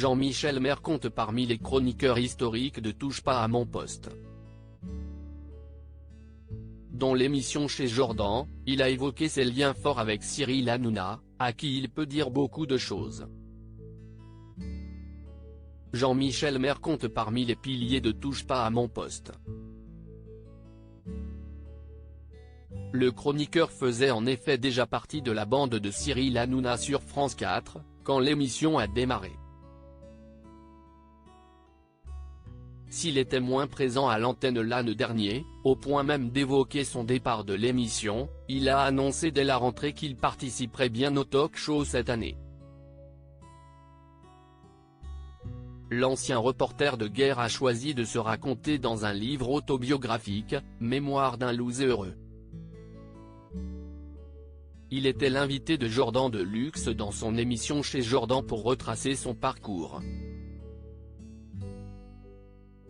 Jean-Michel Maire compte parmi les chroniqueurs historiques de Touche pas à mon poste. Dans l'émission Chez Jordan, il a évoqué ses liens forts avec Cyril Hanouna, à qui il peut dire beaucoup de choses. Jean-Michel Maire compte parmi les piliers de Touche pas à mon poste. Le chroniqueur faisait en effet déjà partie de la bande de Cyril Hanouna sur France 4, quand l'émission a démarré. S'il était moins présent à l'antenne l'an dernier, au point même d'évoquer son départ de l'émission, il a annoncé dès la rentrée qu'il participerait bien au talk-show cette année. L'ancien reporter de guerre a choisi de se raconter dans un livre autobiographique, Mémoire d'un loser heureux. Il était l'invité de Jordan de Luxe dans son émission Chez Jordan pour retracer son parcours.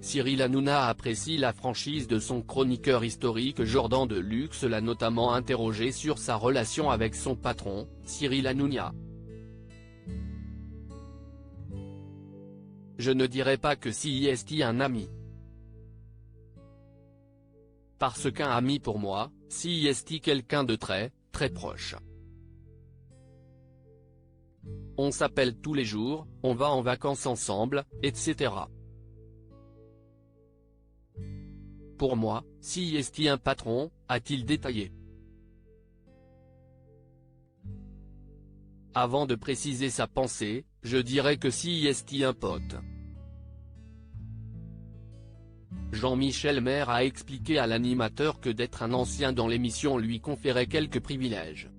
Cyril Hanouna apprécie la franchise de son chroniqueur historique Jordan de Luxe, l'a notamment interrogé sur sa relation avec son patron, Cyril Hanouna. Je ne dirais pas que c'est un ami. Parce qu'un ami pour moi, c'est quelqu'un de très proche. On s'appelle tous les jours, on va en vacances ensemble, etc. Pour moi, c'est un patron, a-t-il détaillé. Avant de préciser sa pensée, je dirais que c'est un pote. Jean-Michel Maire a expliqué à l'animateur que d'être un ancien dans l'émission lui conférait quelques privilèges.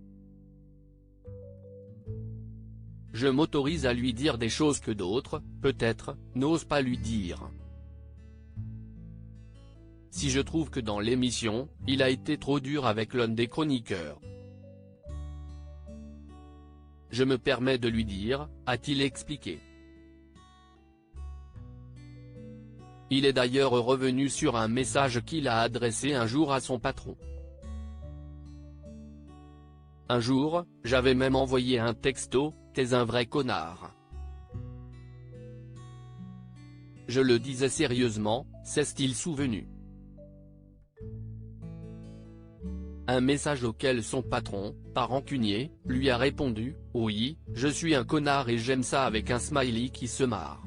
Je m'autorise à lui dire des choses que d'autres, peut-être, n'osent pas lui dire. Si je trouve que dans l'émission, il a été trop dur avec l'un des chroniqueurs, je me permets de lui dire, a-t-il expliqué. Il est d'ailleurs revenu sur un message qu'il a adressé un jour à son patron. Un jour, j'avais même envoyé un texto, t'es un vrai connard. Je le disais sérieusement, s'est-il souvenu. Un message auquel son patron, pas rancunier, lui a répondu, oui, je suis un connard et j'aime ça avec un smiley qui se marre.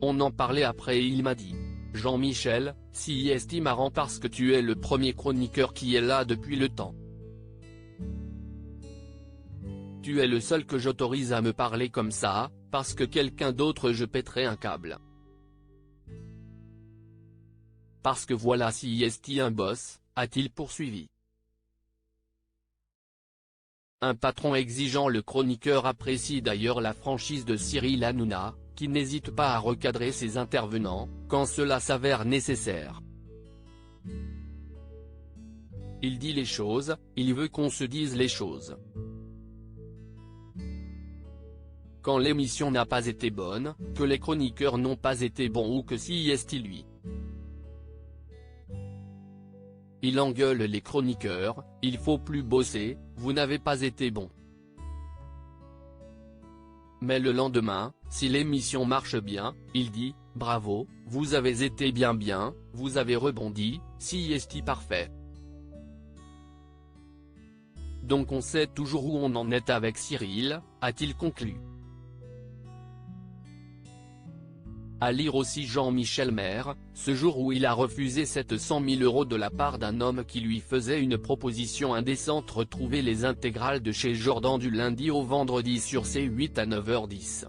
On en parlait après et il m'a dit, Jean-Michel, c'est marrant parce que tu es le premier chroniqueur qui est là depuis le temps. Tu es le seul que j'autorise à me parler comme ça, parce que quelqu'un d'autre je pèterais un câble. Parce que voilà c'est un boss, a-t-il poursuivi. Un patron exigeant. Le chroniqueur apprécie d'ailleurs la franchise de Cyril Hanouna, qui n'hésite pas à recadrer ses intervenants, quand cela s'avère nécessaire. Il dit les choses, il veut qu'on se dise les choses. Quand l'émission n'a pas été bonne, que les chroniqueurs n'ont pas été bons ou que c'est lui. Il engueule les chroniqueurs, il faut plus bosser, vous n'avez pas été bon. Mais le lendemain, si l'émission marche bien, il dit, bravo, vous avez été bien, vous avez rebondi, c'est parfait. Donc on sait toujours où on en est avec Cyril, a-t-il conclu. À lire aussi Jean-Michel Maire, ce jour où il a refusé 700 000 € de la part d'un homme qui lui faisait une proposition indécente. Retrouvez les intégrales de Chez Jordan du lundi au vendredi sur C8 à 9h10.